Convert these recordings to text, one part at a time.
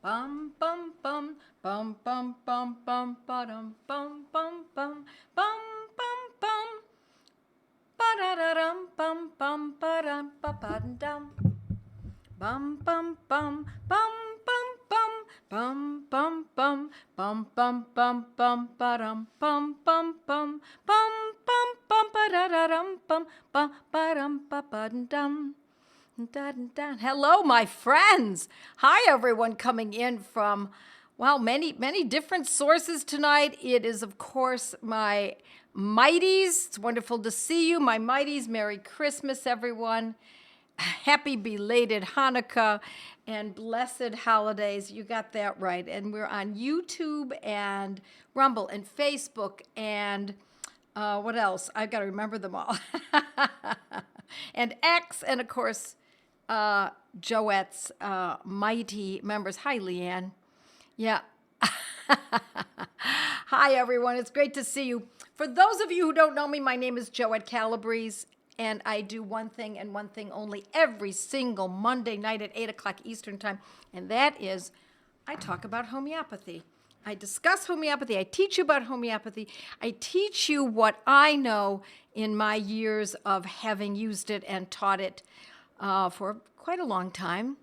Bum bum bum bum bum bum bum ba-dum bum bum bum bum bum bum ba-da-da-dum bum bum ba-dum ba-ba-dum bum bum bum bum bum bum bum bum bum bum bum bum ba-dum bum bum bum bum bum bum ba-da-da-dum bum bum ba-dum ba-ba-dum. Hello, my friends. Hi, everyone coming in from, well, many different sources tonight. It is, of course, my mighties. It's wonderful to see you, my mighties. Merry Christmas, everyone. Happy belated Hanukkah and blessed holidays. You got that right. And we're on YouTube and Rumble and Facebook and what else? I've got to remember them all. And X, and of course, Joette's mighty members. Hi, Leanne. Yeah. Hi, everyone. It's great to see you. For those of you who don't know me, my name is Joette Calabrese, and I do one thing and one thing only every single Monday night at 8 o'clock Eastern Time, and that is I talk about homeopathy. I discuss homeopathy. I teach you about homeopathy. I teach you what I know in my years of having used it and taught it for quite a long time.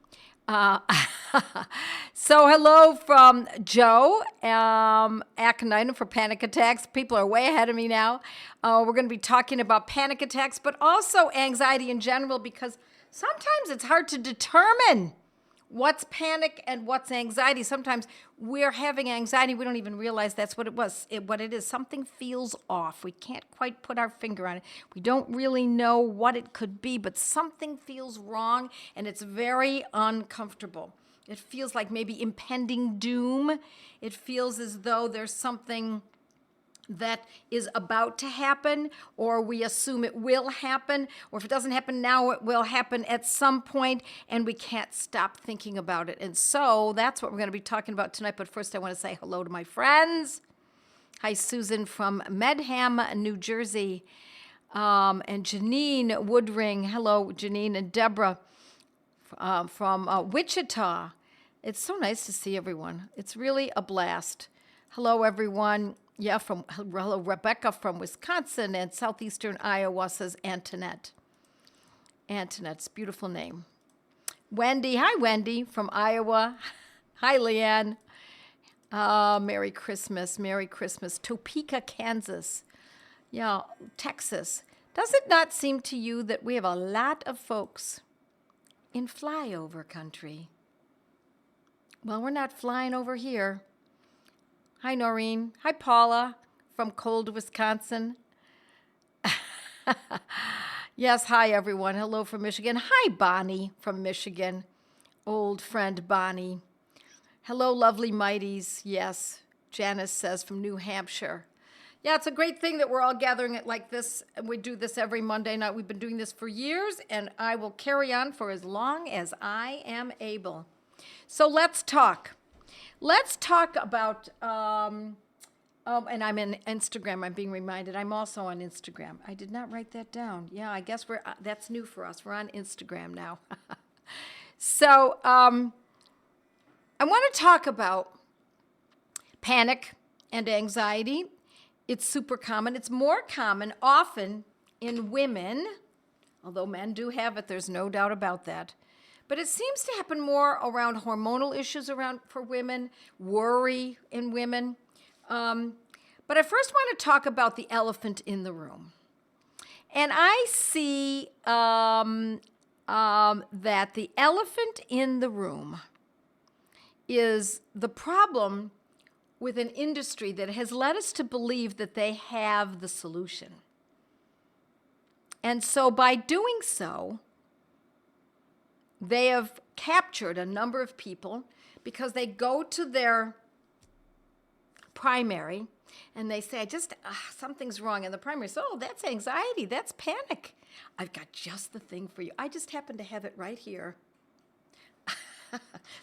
So hello from Joe, aconitum for panic attacks. People are way ahead of me now. We're going to be talking about panic attacks, but also anxiety in general, because sometimes it's hard to determine what's panic and what's anxiety. Sometimes we're having anxiety. We don't even realize that's what it was. What it is, something feels off. We can't quite put our finger on it. We don't really know what it could be, but something feels wrong, and it's very uncomfortable. It feels like maybe impending doom. It feels as though there's something that is about to happen, or we assume it will happen, or if it doesn't happen now, it will happen at some point, and we can't stop thinking about it. And so that's what we're going to be talking about tonight. But first, I want to say hello to my friends. Hi, Susan from Medham, New Jersey, and Janine Woodring. Hello, Janine, and Deborah from Wichita. It's so nice to see everyone. It's really a blast. Hello, everyone. Yeah, hello, Rebecca from Wisconsin and southeastern Iowa, says Antoinette. Antoinette's beautiful name. Wendy, hi, Wendy from Iowa. Hi, Leanne. Merry Christmas, Merry Christmas. Topeka, Kansas. Yeah, Texas. Does it not seem to you that we have a lot of folks in flyover country? Well, we're not flying over here. Hi, Noreen. Hi, Paula from cold Wisconsin. Yes, hi, everyone. Hello from Michigan. Hi, Bonnie from Michigan. Old friend Bonnie. Hello, lovely mighties. Yes, Janice says from New Hampshire. Yeah, it's a great thing that we're all gathering it like this. We do this every Monday night. We've been doing this for years, and I will carry on for as long as I am able. So let's talk. Let's talk about, and I'm in Instagram. I'm being reminded. I'm also on Instagram. I did not write that down. Yeah, I guess that's new for us. We're on Instagram now. So I want to talk about panic and anxiety. It's super common. It's more common often in women, although men do have it. There's no doubt about that. But it seems to happen more around hormonal issues for women, worry in women. But I first want to talk about the elephant in the room. And I see that the elephant in the room is the problem with an industry that has led us to believe that they have the solution. And so by doing so, they have captured a number of people because they go to their primary and they say, something's wrong. And the primary says, oh, that's anxiety. That's panic. I've got just the thing for you. I just happen to have it right here.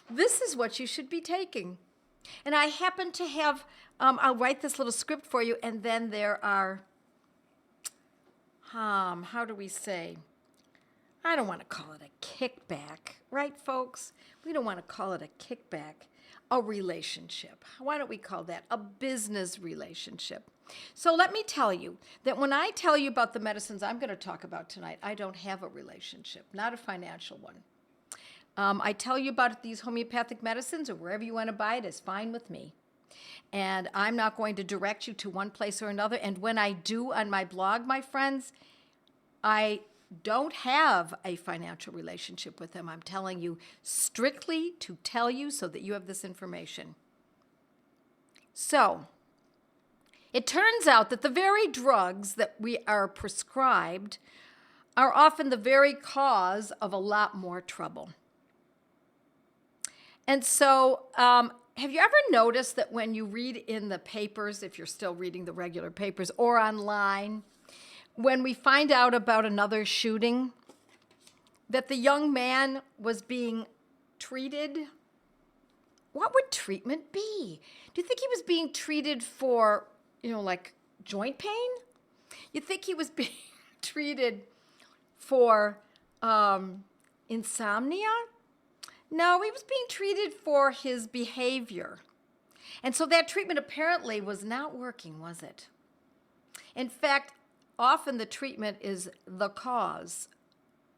This is what you should be taking. And I happen to have, I'll write this little script for you. And then there are, how do we say? I don't want to call it a kickback, right, folks? We don't want to call it a kickback. a relationship. Why don't we call that a business relationship? So let me tell you that when I tell you about the medicines I'm going to talk about tonight, I don't have a relationship, not a financial one. I tell you about these homeopathic medicines, or wherever you want to buy it is fine with me. And I'm not going to direct you to one place or another. And when I do on my blog, my friends, I don't have a financial relationship with them. I'm telling you strictly to tell you so that you have this information. So, it turns out that the very drugs that we are prescribed are often the very cause of a lot more trouble. And so, have you ever noticed that when you read in the papers, if you're still reading the regular papers, or online, when we find out about another shooting, that the young man was being treated? What would treatment be? Do you think he was being treated for, like joint pain? You think he was being treated for insomnia? No, he was being treated for his behavior. And so that treatment apparently was not working, was it? In fact, often the treatment is the cause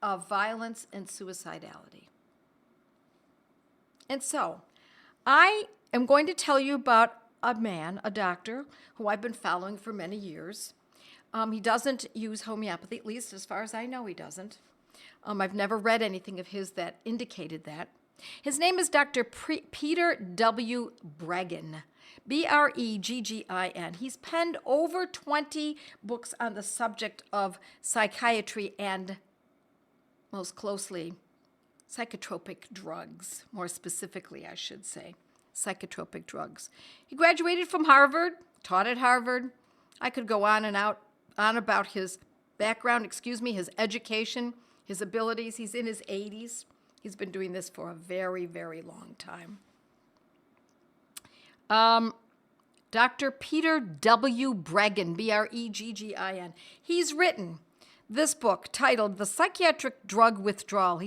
of violence and suicidality. And so, I am going to tell you about a man, a doctor, who I've been following for many years. He doesn't use homeopathy, at least as far as I know he doesn't. I've never read anything of his that indicated that. His name is Dr. Peter W. Breggin, Breggin. He's penned over 20 books on the subject of psychiatry and, most closely, psychotropic drugs, more specifically, I should say, psychotropic drugs. He graduated from Harvard, taught at Harvard. I could go on about his background, his education, his abilities. He's in his 80s. He's been doing this for a very, very long time. Dr. Peter W. Breggin, Breggin. He's written this book titled The Psychiatric Drug Withdrawal.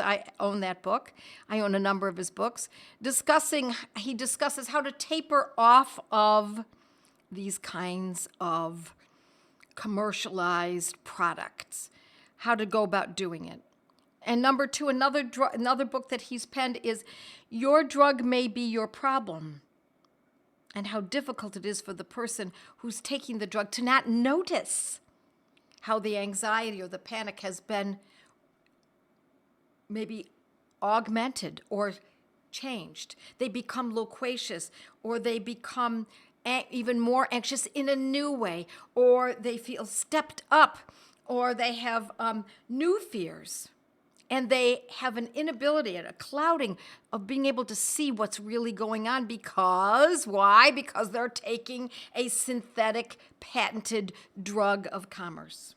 I own that book. I own a number of his books. He discusses how to taper off of these kinds of commercialized products, how to go about doing it. And number two, another book that he's penned is Your Drug May Be Your Problem, and how difficult it is for the person who's taking the drug to not notice how the anxiety or the panic has been maybe augmented or changed. They become loquacious, or they become even more anxious in a new way, or they feel stepped up, or they have new fears. And they have an inability and a clouding of being able to see what's really going on because, why? Because they're taking a synthetic, patented drug of commerce.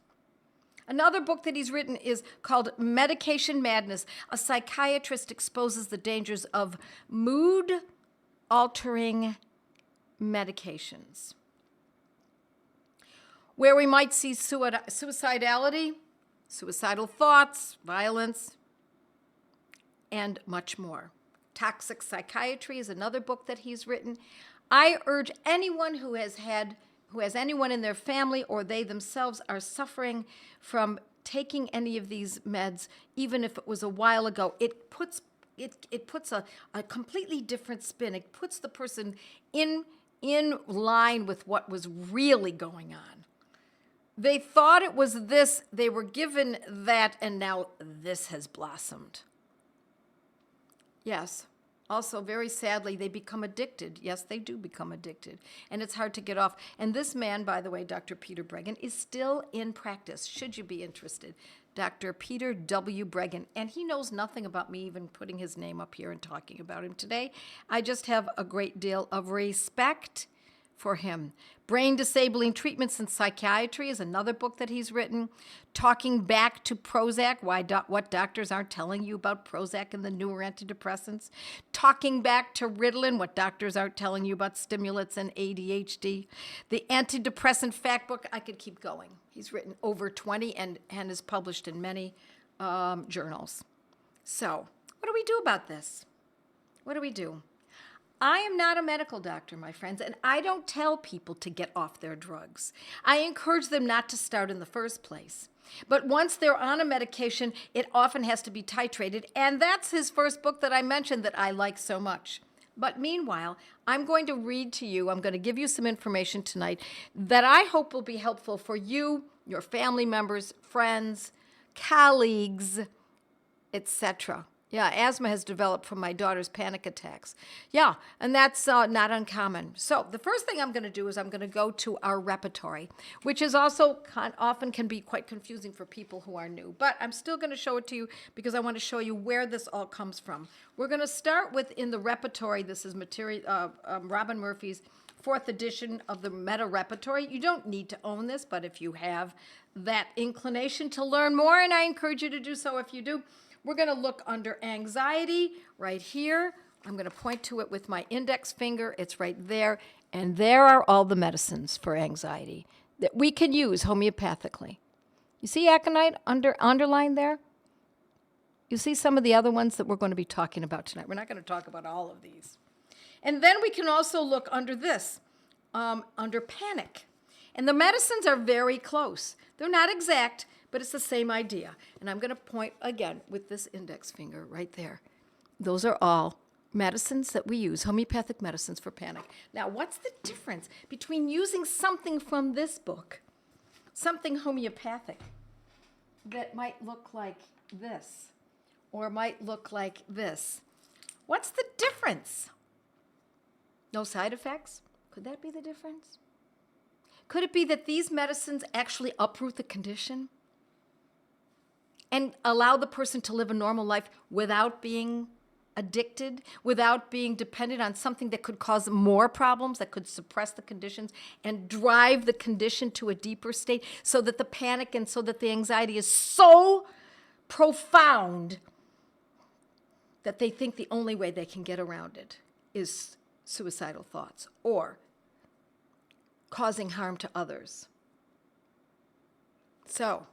Another book that he's written is called Medication Madness. A psychiatrist exposes the dangers of mood-altering medications, where we might see suicidality, suicidal thoughts, violence, and much more. Toxic Psychiatry is another book that he's written. I urge anyone who has anyone in their family or they themselves are suffering from taking any of these meds, even if it was a while ago, it puts a completely different spin. It puts the person in line with what was really going on. They thought it was this, they were given that, and now this has blossomed. Yes, also very sadly, they become addicted. Yes, they do become addicted, and it's hard to get off. And this man, by the way, Dr. Peter Breggin, is still in practice, should you be interested. Dr. Peter W. Breggin, and he knows nothing about me even putting his name up here and talking about him today. I just have a great deal of respect for him. Brain Disabling Treatments in Psychiatry is another book that he's written. Talking Back to Prozac, what doctors aren't telling you about Prozac and the newer antidepressants. Talking Back to Ritalin, what doctors aren't telling you about stimulants and ADHD. The Antidepressant Fact Book, I could keep going. He's written over 20 and is published in many journals. So, what do we do about this? What do we do? I am not a medical doctor, my friends, and I don't tell people to get off their drugs. I encourage them not to start in the first place. But once they're on a medication, it often has to be titrated, and that's his first book that I mentioned that I like so much. But meanwhile, I'm going to read to you, I'm going to give you some information tonight that I hope will be helpful for you, your family members, friends, colleagues, etc. Yeah, asthma has developed from my daughter's panic attacks. Yeah, and that's not uncommon. So the first thing I'm going to do is I'm going to go to our repertory, which is also often can be quite confusing for people who are new. But I'm still going to show it to you because I want to show you where this all comes from. We're going to start with in the repertory. This is material, Robin Murphy's 4th edition of the Meta Repertory. You don't need to own this, but if you have that inclination to learn more, and I encourage you to do so if you do, we're going to look under anxiety right here. I'm going to point to it with my index finger. It's right there. And there are all the medicines for anxiety that we can use homeopathically. You see aconite underlined there? You see some of the other ones that we're going to be talking about tonight. We're not going to talk about all of these. And then we can also look under this, under panic. And the medicines are very close. They're not exact, but it's the same idea. And I'm going to point again with this index finger right there. Those are all medicines that we use, homeopathic medicines for panic. Now, what's the difference between using something from this book, something homeopathic that might look like this or might look like this? What's the difference? No side effects? Could that be the difference? Could it be that these medicines actually uproot the condition and allow the person to live a normal life without being addicted, without being dependent on something that could cause more problems, that could suppress the conditions and drive the condition to a deeper state so that the panic and so that the anxiety is so profound that they think the only way they can get around it is suicidal thoughts or causing harm to others. So,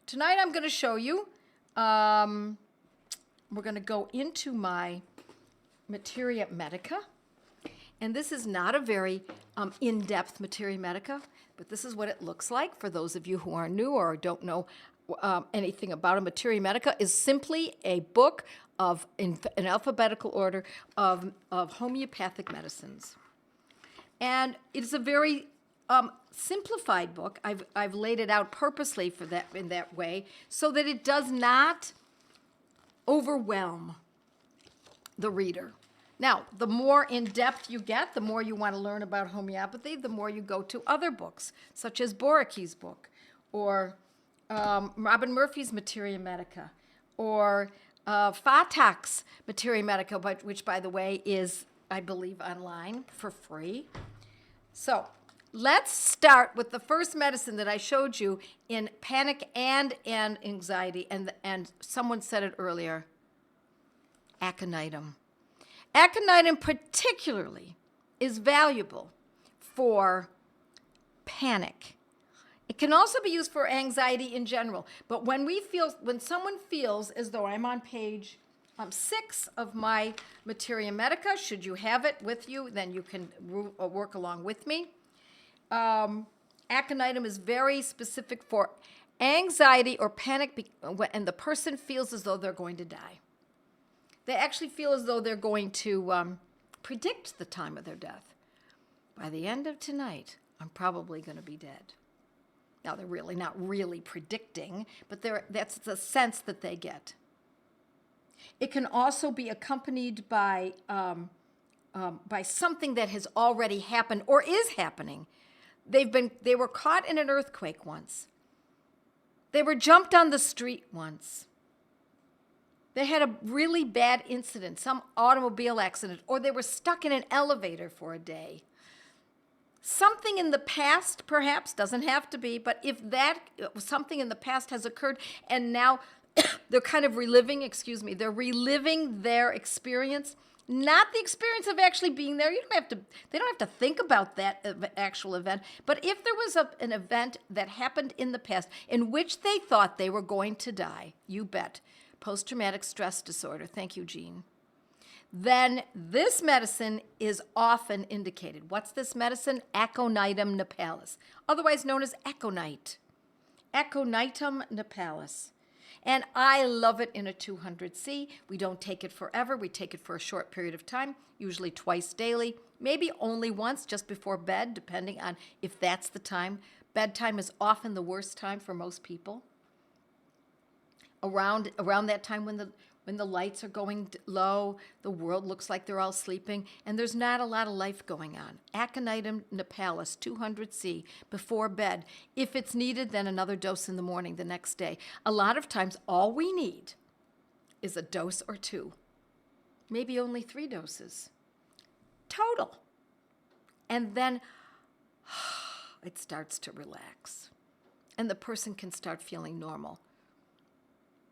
tonight I'm going to show you, we're going to go into my Materia Medica. And this is not a very in-depth Materia Medica, but this is what it looks like for those of you who are new or don't know anything about a Materia Medica. Is simply a book of, in an alphabetical order, of homeopathic medicines. And it is a very simplified book. I've laid it out purposely for that in that way so that it does not overwhelm the reader. Now, the more in-depth you get, the more you want to learn about homeopathy, the more you go to other books, such as Boraki's book, or Robin Murphy's Materia Medica, or Fatak's Materia Medica, which, by the way, is, I believe, online for free. So let's start with the first medicine that I showed you in panic and anxiety, and someone said it earlier, aconitum. Aconitum particularly is valuable for panic. It can also be used for anxiety in general, but when someone feels as though I'm on page 6 of my Materia Medica, should you have it with you, then you can work along with me. Aconitum is very specific for anxiety or panic, and the person feels as though they're going to die. They actually feel as though they're going to predict the time of their death. By the end of tonight, I'm probably going to be dead. Now, they're really not really predicting, but that's the sense that they get. It can also be accompanied by something that has already happened or is happening. They were caught in an earthquake once. They were jumped on the street once. They had a really bad incident, some automobile accident, or they were stuck in an elevator for a day. Something in the past, perhaps, doesn't have to be, but if that something in the past has occurred and now they're kind of reliving their experience, not the experience of actually being there. They don't have to think about that actual event, but if there was an event that happened in the past in which they thought they were going to die, you bet. Post-traumatic stress disorder. Thank you, Jean. then this medicine is often indicated. What's this medicine? Aconitum nipalis, otherwise known as aconite. Aconitum nipalis. And I love it in a 200C. We don't take it forever. We take it for a short period of time, usually twice daily, maybe only once just before bed, depending on if that's the time. Bedtime is often the worst time for most people. Around that time when the lights are going low, the world looks like they're all sleeping, and there's not a lot of life going on. Aconitum nipalis, 200C, before bed. If it's needed, then another dose in the morning the next day. A lot of times, all we need is a dose or two, maybe only 3 doses total. And then it starts to relax, and the person can start feeling normal.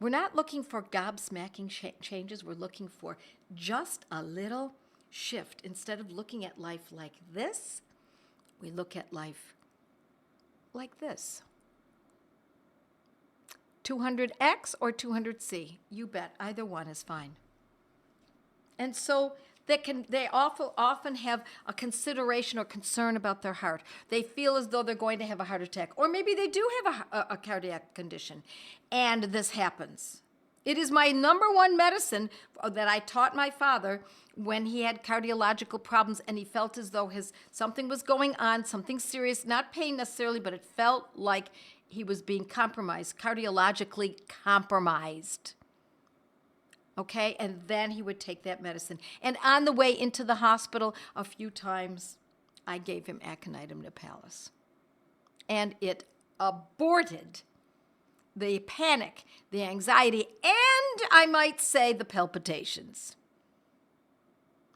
We're not looking for gobsmacking changes. We're looking for just a little shift. Instead of looking at life like this, we look at life like this. 200X or 200C, you bet. Either one is fine. And so they often have a consideration or concern about their heart. They feel as though they're going to have a heart attack, or maybe they do have a cardiac condition, and this happens. It is my number one medicine that I taught my father when he had cardiological problems, and he felt as though something was going on, something serious, not pain necessarily, but it felt like he was being compromised, cardiologically compromised. Okay, and then he would take that medicine. And on the way into the hospital, a few times, I gave him aconitum nipalis. And it aborted the panic, the anxiety, and I might say the palpitations.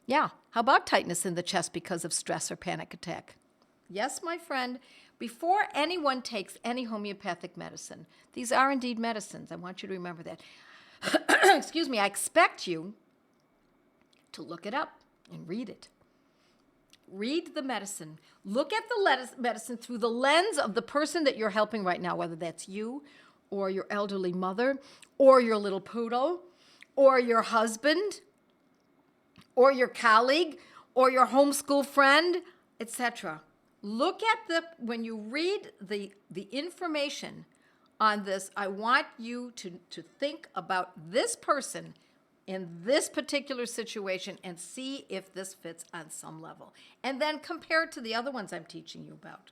Yeah, how about tightness in the chest because of stress or panic attack? Yes, my friend, before anyone takes any homeopathic medicine, these are indeed medicines. I want you to remember that. Excuse me, I expect you to look it up and read it. Read the medicine. Look at the medicine through the lens of the person that you're helping right now, whether that's you or your elderly mother or your little poodle or your husband or your colleague or your homeschool friend, etc. Look at when you read the information on this, I want you to think about this person in this particular situation and see if this fits on some level. And then compare it to the other ones I'm teaching you about.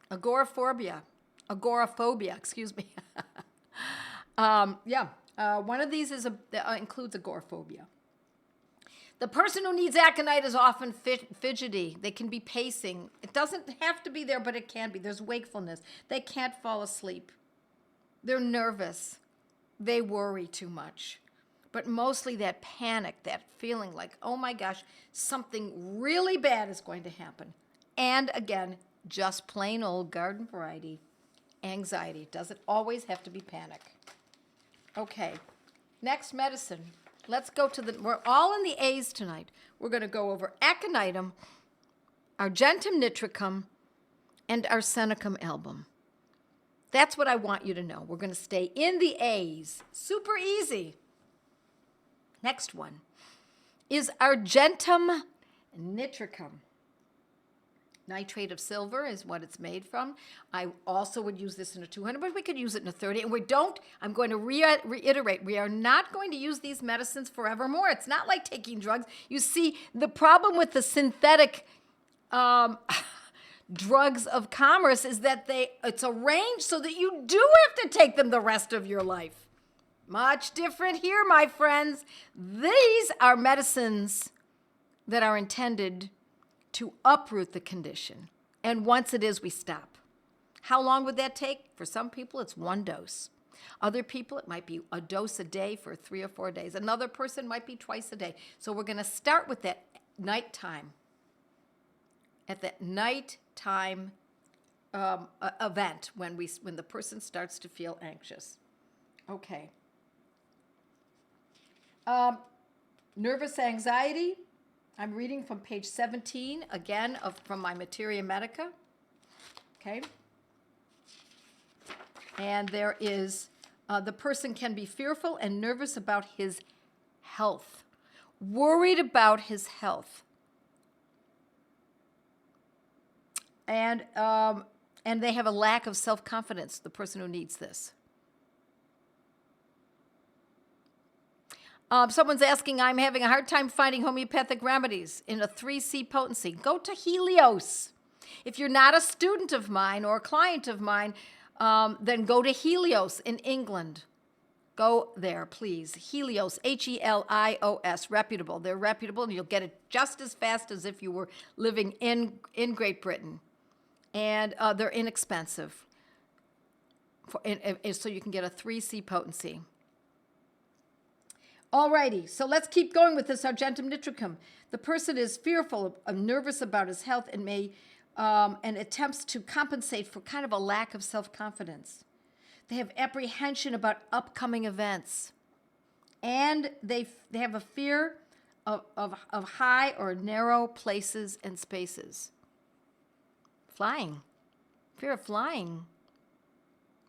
Agoraphobia, excuse me. One of these includes agoraphobia. The person who needs aconite is often fidgety. They can be pacing. It doesn't have to be there, but it can be. There's wakefulness. They can't fall asleep. They're nervous. They worry too much. But mostly that panic, that feeling like, oh my gosh, something really bad is going to happen. And again, just plain old garden variety anxiety. It doesn't always have to be panic. Okay, next medicine. Let's go we're all in the A's tonight. We're going to go over aconitum, argentum nitricum, and arsenicum album. That's what I want you to know. We're going to stay in the A's. Super easy. Next one is argentum nitricum. Nitrate of silver is what it's made from. I also would use this in a 200, but we could use it in a 30. And I'm going to reiterate, we are not going to use these medicines forevermore. It's not like taking drugs. You see, the problem with the synthetic drugs of commerce is that it's arranged so that you do have to take them the rest of your life. Much different here, my friends. These are medicines that are intended to uproot the condition. And once it is, we stop. How long would that take? For some people, it's 1 dose. Other people, it might be a dose a day for 3 or 4 days. Another person might be twice a day. So we're going to start with that nighttime. At that nighttime event when the person starts to feel anxious. Okay. Nervous anxiety. I'm reading from page 17, again, from my Materia Medica. Okay? And there is, the person can be fearful and nervous about his health. Worried about his health. And they have a lack of self-confidence, the person who needs this. Someone's asking, I'm having a hard time finding homeopathic remedies in a 3C potency. Go to Helios. If you're not a student of mine or a client of mine, then go to Helios in England. Go there, please. Helios, Helios, reputable. They're reputable, and you'll get it just as fast as if you were living in Great Britain. And they're inexpensive, so you can get a 3C potency. Alrighty, so let's keep going with this argentum nitricum. The person is fearful, nervous about his health, and and attempts to compensate for kind of a lack of self-confidence. They have apprehension about upcoming events, and they have a fear of high or narrow places and spaces. Flying, fear of flying,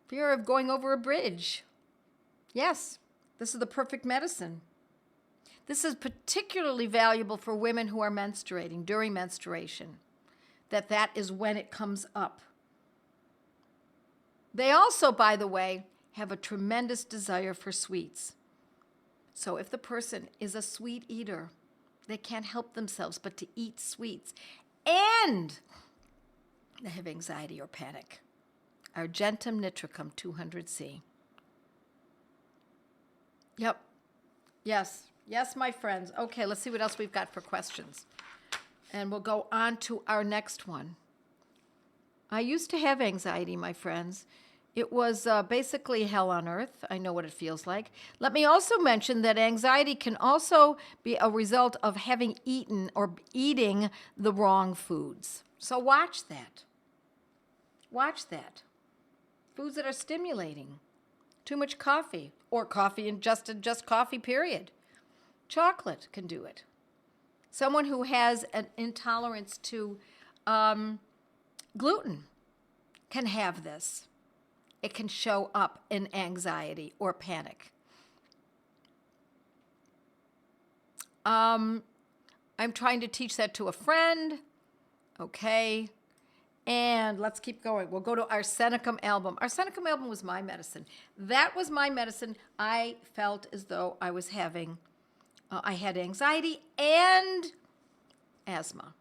fear of going over a bridge. Yes. This is the perfect medicine. This is particularly valuable for women who are menstruating, during menstruation, that is when it comes up. They also, by the way, have a tremendous desire for sweets. So if the person is a sweet eater, they can't help themselves but to eat sweets, and they have anxiety or panic. Argentum nitricum 200C. Yep. Yes. Yes, my friends. Okay, let's see what else we've got for questions. And we'll go on to our next one. I used to have anxiety, my friends. It was basically hell on earth. I know what it feels like. Let me also mention that anxiety can also be a result of having eaten or eating the wrong foods. So watch that. Watch that. Foods that are stimulating. Too much coffee, or coffee and just coffee, period. Chocolate can do it. Someone who has an intolerance to gluten can have this. It can show up in anxiety or panic. I'm trying to teach that to a friend. Okay. And let's keep going. We'll go to arsenicum album. Arsenicum album was my medicine. That was my medicine. I felt as though I was having, I had anxiety and asthma.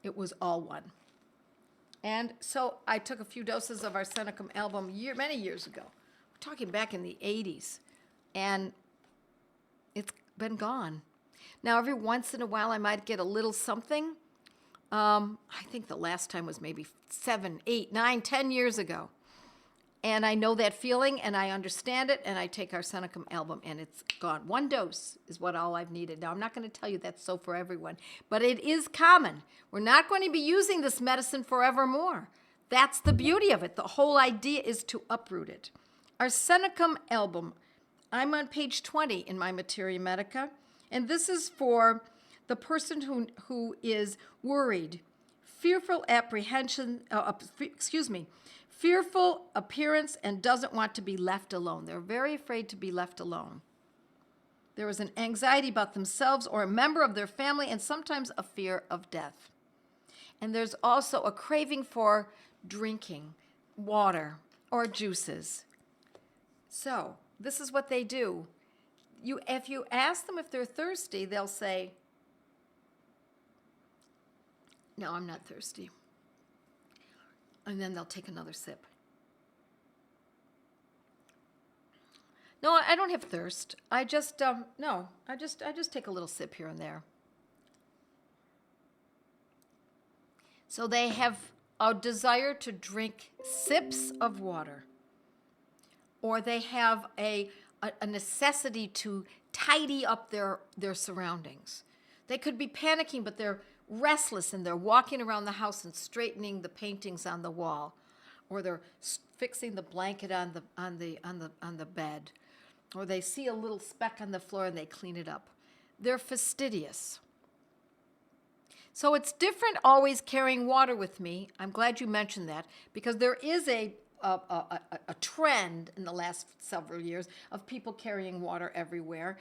It was all one. And so I took a few doses of arsenicum album many years ago. We're talking back in the 80s. And it's been gone. Now, every once in a while, I might get a little something. I think the last time was maybe 7, 8, 9, 10 years ago. And I know that feeling, and I understand it, and I take arsenicum album, and it's gone. 1 dose is all I've needed. Now, I'm not going to tell you that's so for everyone, but it is common. We're not going to be using this medicine forevermore. That's the beauty of it. The whole idea is to uproot it. Arsenicum album. I'm on page 20 in my Materia Medica, and this is for the person who is worried, fearful appearance, and doesn't want to be left alone. They're very afraid to be left alone. There is an anxiety about themselves or a member of their family, and sometimes a fear of death. And there's also a craving for drinking water or juices. So this is what they do. If you ask them if they're thirsty, they'll say, "No, I'm not thirsty." And then they'll take another sip. "No, I don't have thirst. I just take a little sip here and there." So they have a desire to drink sips of water, or they have a necessity to tidy up their surroundings. They could be panicking, but they're restless, and they're walking around the house and straightening the paintings on the wall, or they're fixing the blanket on the bed, or they see a little speck on the floor and they clean it up. They're fastidious. So it's different always carrying water with me. I'm glad you mentioned that, because there is a a trend in the last several years of people carrying water everywhere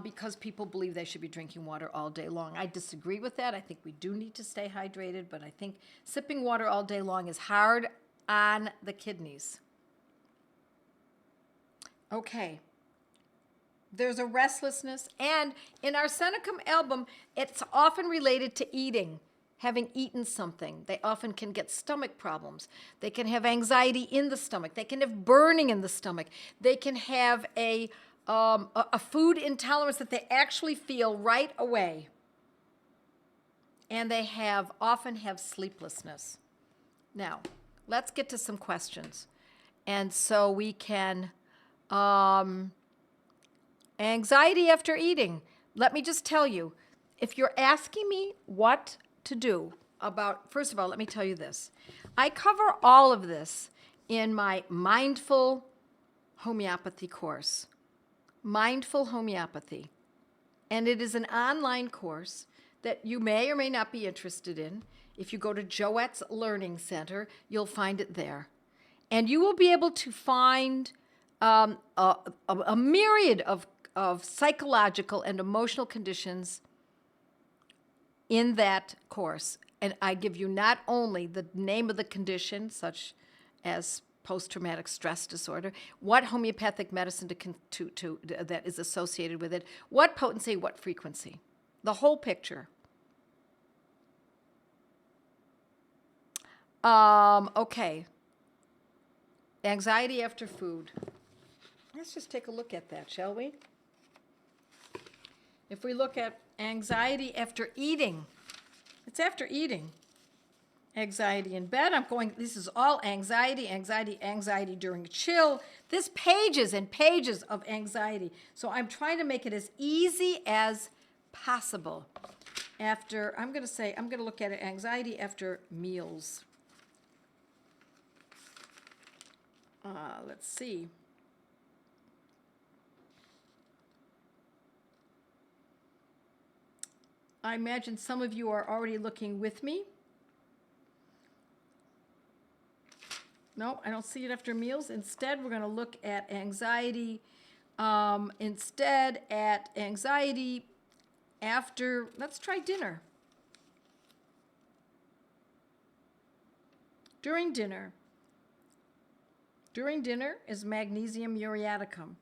because people believe they should be drinking water all day long. I disagree with that. I think we do need to stay hydrated, but I think sipping water all day long is hard on the kidneys. Okay. There's a restlessness, and in our Senecum album, it's often related to eating, having eaten something. They often can get stomach problems. They can have anxiety in the stomach. They can have burning in the stomach. They can have a food intolerance that they actually feel right away. And they often have sleeplessness. Now, let's get to some questions. And so we can... anxiety after eating. Let me just tell you, if you're asking me what to do about, first of all, let me tell you this. I cover all of this in my Mindful Homeopathy course. Mindful Homeopathy. And it is an online course that you may or may not be interested in. If you go to Joette's Learning Center, you'll find it there. And you will be able to find a myriad of psychological and emotional conditions in that course. And I give you not only the name of the condition, such as post-traumatic stress disorder, what homeopathic medicine that is associated with it, what potency, what frequency, the whole picture. Okay. Anxiety after food. Let's just take a look at that, shall we? If we look at anxiety after eating, it's after eating. Anxiety in bed, this is all anxiety, anxiety, anxiety during a chill. This pages and pages of anxiety. So I'm trying to make it as easy as possible. I'm going to look at it, anxiety after meals. Let's see. I imagine some of you are already looking with me. No, I don't see it after meals. Instead, we're going to look at anxiety. After, let's try dinner. During dinner. During dinner is magnesium muriaticum.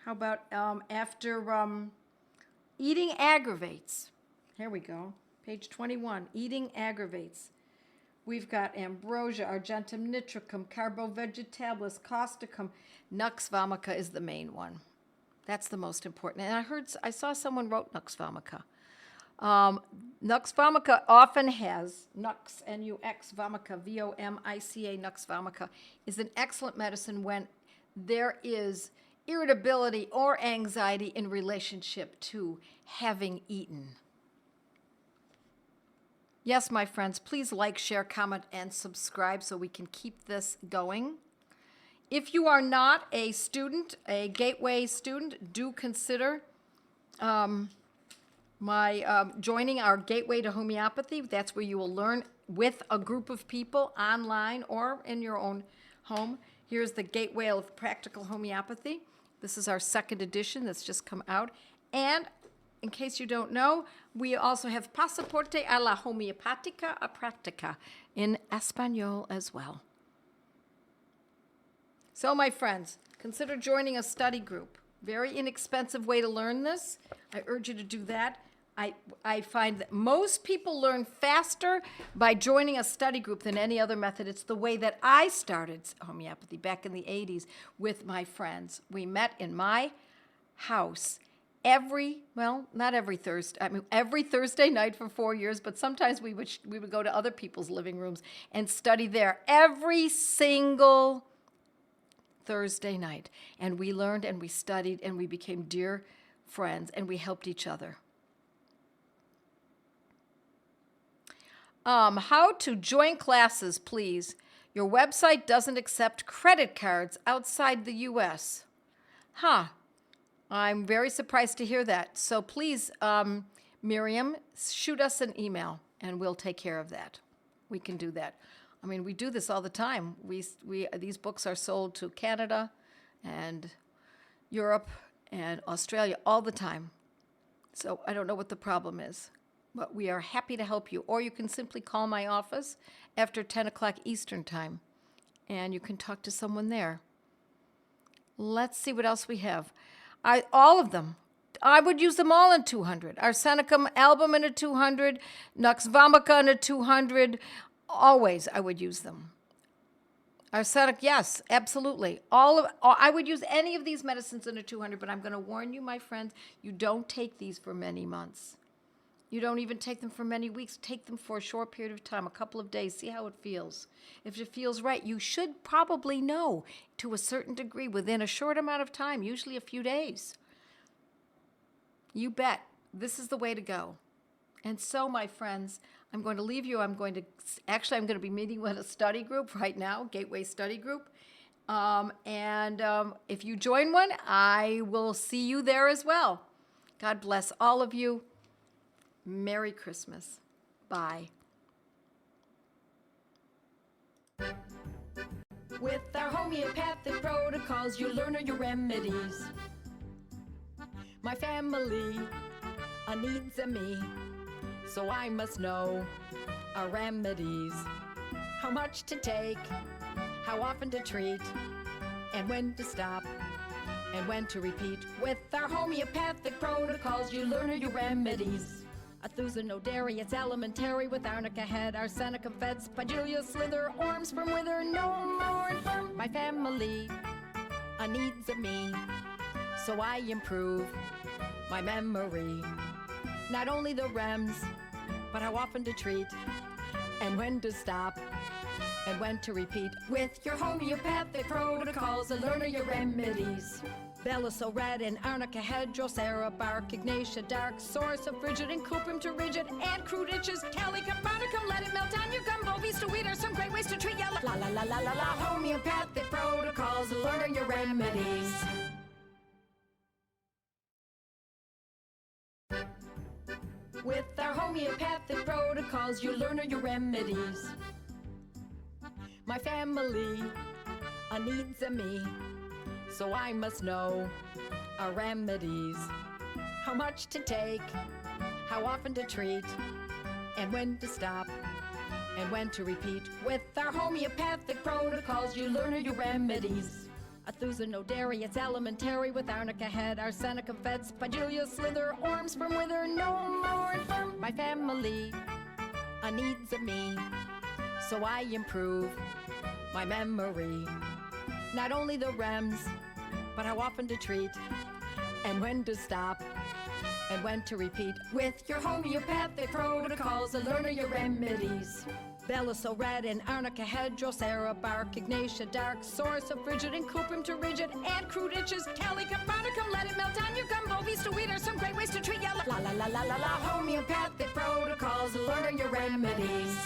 How about after eating aggravates? Here we go. Page 21, eating aggravates. We've got ambrosia, argentum nitricum, carbovegetalis, causticum. Nux vomica is the main one. That's the most important. And I saw someone wrote nux vomica. Nux vomica often has, nux, N-U-X, vomica, V-O-M-I-C-A, nux vomica, is an excellent medicine when there is irritability or anxiety in relationship to having eaten. Yes, my friends, please like, share, comment, and subscribe so we can keep this going. If you are not a student, a Gateway student, do consider joining our Gateway to Homeopathy. That's where you will learn with a group of people online or in your own home. Here's the Gateway of Practical Homeopathy. This is our second edition that's just come out. And in case you don't know, we also have Pasaporte a la Homeopática a Práctica in Español as well. So, my friends, consider joining a study group. Very inexpensive way to learn this. I urge you to do that. I find that most people learn faster by joining a study group than any other method. It's the way that I started homeopathy back in the 80s with my friends. We met in my house not every Thursday. Every Thursday night for 4 years, but sometimes we would go to other people's living rooms and study there every single Thursday night. And we learned and we studied and we became dear friends and we helped each other. How to join classes, please. Your website doesn't accept credit cards outside the U.S. I'm very surprised to hear that. So please, Miriam, shoot us an email and we'll take care of that. We can do that. I mean, we do this all the time. These books are sold to Canada and Europe and Australia all the time. So I don't know what the problem is, but we are happy to help you. Or you can simply call my office after 10 o'clock Eastern time, and you can talk to someone there. Let's see what else we have. All of them. I would use them all in 200. Arsenicum album in a 200, Nux vomica in a 200. Always I would use them. Arsenic, yes, absolutely. I would use any of these medicines in a 200, but I'm going to warn you, my friends, you don't take these for many months. You don't even take them for many weeks. Take them for a short period of time, a couple of days. See how it feels. If it feels right, you should probably know to a certain degree within a short amount of time, usually a few days. You bet. This is the way to go. And so, my friends, I'm going to leave you. I'm going to be meeting with a study group right now, Gateway Study Group. If you join one, I will see you there as well. God bless all of you. Merry Christmas. Bye. With our homeopathic protocols, you learn your remedies. My family needs a me, so I must know our remedies. How much to take, how often to treat, and when to stop, and when to repeat. With our homeopathic protocols, you learn your remedies. Athusa, no dairy, it's elementary. With arnica head, arsenicum fed, spigelia slither, orms from wither, no more infirm. My family needs a me, so I improve my memory. Not only the rems, but how often to treat, and when to stop, and when to repeat. With your homeopathic protocols, learn your remedies. Bella so red and arnica head, drosera bark, ignatia dark, source of frigid and cuprum to rigid, and crude itches, calicum, barnicum, let it melt on your gum, bovies to wheat are some great ways to treat yellow. La la la la la la, homeopathic protocols, learn your remedies. With our homeopathic protocols, you learn your remedies. My family needs a me, so I must know our remedies. How much to take, how often to treat, and when to stop, and when to repeat. With our homeopathic protocols, you learn your remedies. Athusa, no dairy, it's elementary. With arnica head, arsenicum fed, spigelia slither, orms from wither, no more infirm. My family needs a me, so I improve my memory. Not only the rems, but how often to treat, and when to stop, and when to repeat. With your homeopathic protocols, learn your remedies. Bella so red and arnica head, drosera bark, ignatia dark, source of frigid and cuprum to rigid, and crude itches, calicum, barnicum, let it melt on your gum, bovies to wheat are some great ways to treat yellow. La la la la la la, homeopathic protocols, learn your remedies.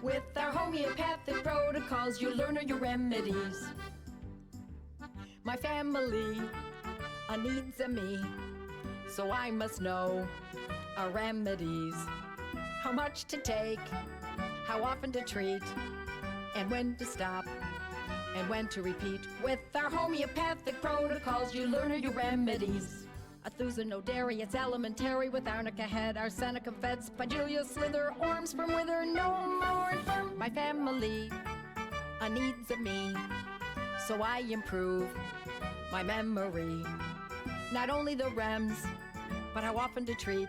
With our homeopathic protocols, you learn your remedies. My family needs a me, so I must know our remedies. How much to take, how often to treat, and when to stop, and when to repeat. With our homeopathic protocols, you learn your remedies. Athusa, no dairy, it's elementary. With arnica head, arsenicum fed, spigelia slither, orms from wither, no more infirm. My family needs a me, so I improve my memory. Not only the rems, but how often to treat,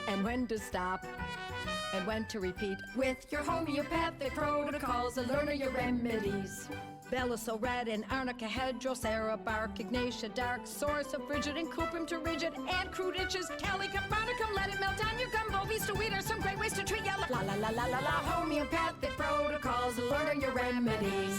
and when to stop, and when to repeat. With your homeopathic protocols, learn your remedies. Bella so red and arnica head, drosera bark, ignatia dark, source of frigid and cuprum to rigid, and crude itches, calicum, barnicum, let it melt on your gum, bovies to wheat are some great ways to treat yellow. La la la la la la, homeopathic protocols, learn your remedies.